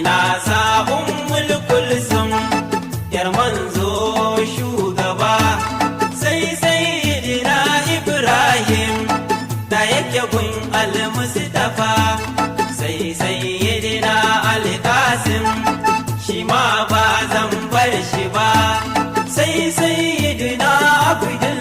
na sa ummul kulsum yar manzo shugaba sai sayyidina Ibrahim da yake gun al-Mustafa sai sayyidina al-Qasim shi ma ba zan bar shi ba sai sayyidina Abdul